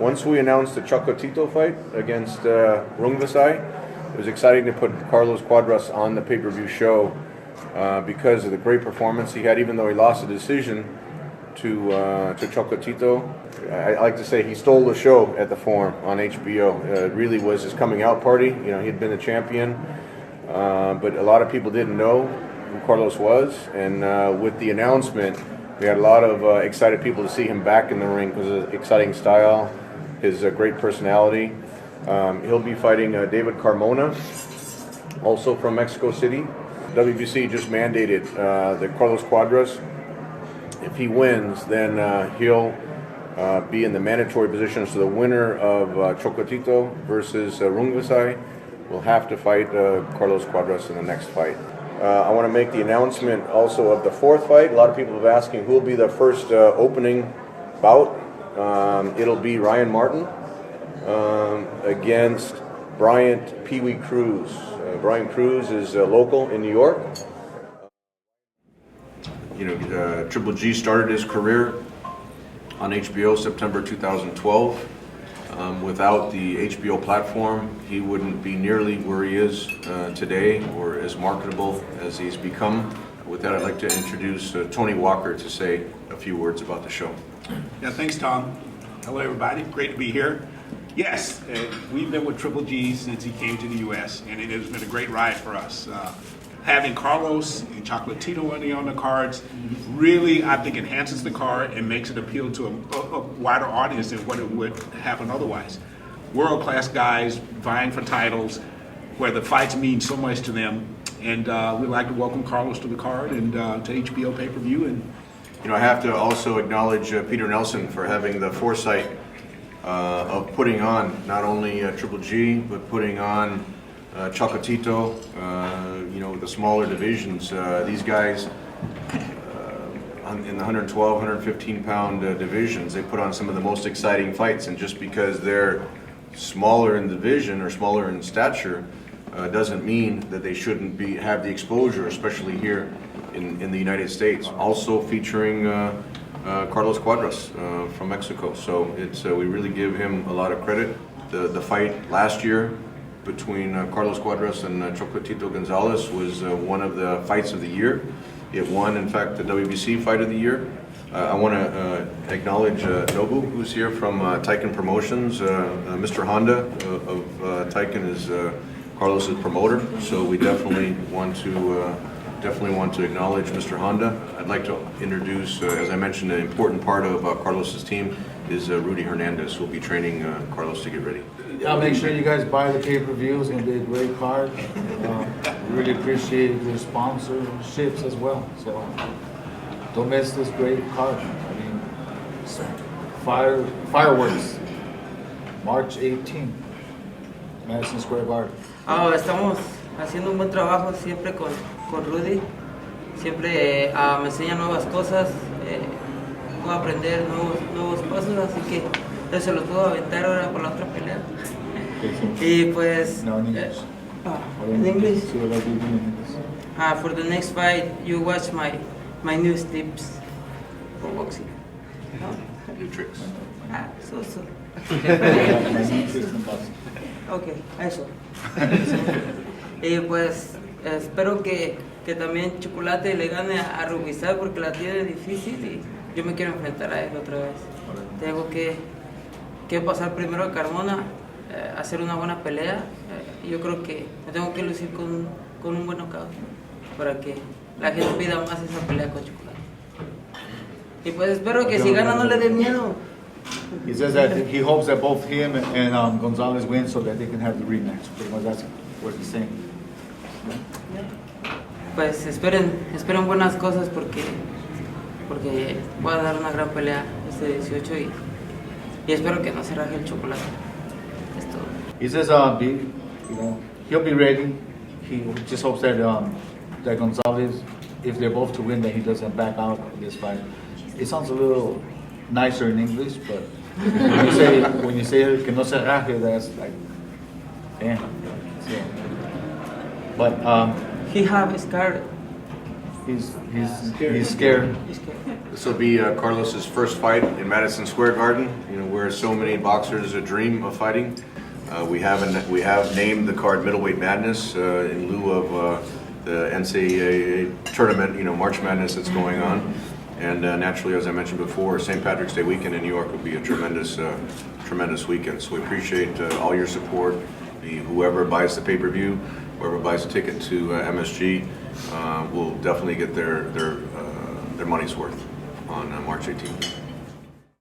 Once we announced the Chocolatito fight against Rungvisai, it was exciting to put Carlos Cuadras on the pay-per-view show because of the great performance he had, even though he lost a decision to Chocolatito. I like to say he stole the show at the Forum on HBO. It really was his coming out party. You know, he had been a champion, but a lot of people didn't know who Carlos was. And with the announcement, we had a lot of excited people to see him back in the ring because of his exciting style, his great personality. He'll be fighting David Carmona, also from Mexico City. WBC just mandated that Carlos Cuadras, if he wins, then he'll be in the mandatory position. So the winner of Chocolatito versus Rungvisai will have to fight Carlos Cuadras in the next fight. I want to make the announcement also of the fourth fight. A lot of people have asking who will be the first opening bout. It'll be Ryan Martin against Bryant Pewee Cruz. Bryant Cruz is local in New York. You know, Triple G started his career on HBO September 2012. Without the HBO platform, he wouldn't be nearly where he is today or as marketable as he's become. With that, I'd like to introduce Tony Walker to say a few words about the show. Yeah, thanks, Tom. Hello, everybody. Great to be here. Yes, we've been with Triple G since he came to the U.S., and it has been a great ride for us. Having Carlos and Chocolatito on the cards really, I think, enhances the card and makes it appeal to a wider audience than what it would happen otherwise. World-class guys vying for titles where the fights mean so much to them, and we'd like to welcome Carlos to the card and to HBO pay-per-view. And you know, I have to also acknowledge Peter Nelson for having the foresight of putting on not only Triple G, but putting on Chocolatito, you know, the smaller divisions. These guys in the 112, 115 pound divisions, they put on some of the most exciting fights, and just because they're smaller in division or smaller in stature doesn't mean that they shouldn't have the exposure, especially here in the United States. Also featuring Carlos Cuadras from Mexico, so it's we really give him a lot of credit. The fight last year between Carlos Cuadras and Chocolatito Gonzalez was one of the fights of the year. It won, in fact, the WBC Fight of the Year. I want to acknowledge Nobu, who's here from Taiken Promotions. Mr. Honda of Taiken is Carlos's promoter, so we definitely want to acknowledge Mr. Honda. I'd like to introduce, as I mentioned, an important part of Carlos's team is Rudy Hernandez, who will be training Carlos to get ready. Yeah, make sure you guys buy the pay-per-view. It's going to be a great card. Really appreciate your sponsorships as well. So don't miss this great card. I mean, fireworks, March 18th, Madison Square Garden. Estamos haciendo un buen trabajo siempre con Rudy. Siempre me enseña nuevas cosas, puedo aprender nuevos pasos, así que yo se los puedo aventar ahora por la otra pelea. Y pues... No, in English. In English? For the next fight, you watch my new tips for boxing. No? New tricks. So. Ok, eso. Y pues espero que también Chocolate le gane a Rungvisai porque la tiene difícil y yo me quiero enfrentar a él otra vez. Tengo que pasar primero a Carmona, hacer una buena pelea. Yo creo que me tengo que lucir con un buen knockout para que la gente pida más esa pelea con Chocolate. Y pues espero que si gana no le dé miedo. He says that he hopes that both him and Gonzalez win so that they can have the rematch. Pretty much that's what he's saying. Pues esperen buenas cosas porque voy a dar una gran pelea este 18 y espero que no se raje el chocolate. Es todo. He says he'll be ready. He just hopes that that Gonzalez, if they're both to win, that he doesn't back out of this fight. It sounds a little nicer in English, but when you say que no se raje, that's like, damn. So, but he have scarred He's scared. This will be Carlos's first fight in Madison Square Garden. You know, where so many boxers dream of fighting. We have named the card Middleweight Madness in lieu of the NCAA tournament. You know, March Madness that's going on. And naturally, as I mentioned before, St. Patrick's Day weekend in New York will be a tremendous weekend. So we appreciate all your support. Whoever buys the pay-per-view, whoever buys a ticket to MSG, will definitely get their money's worth on March 18th.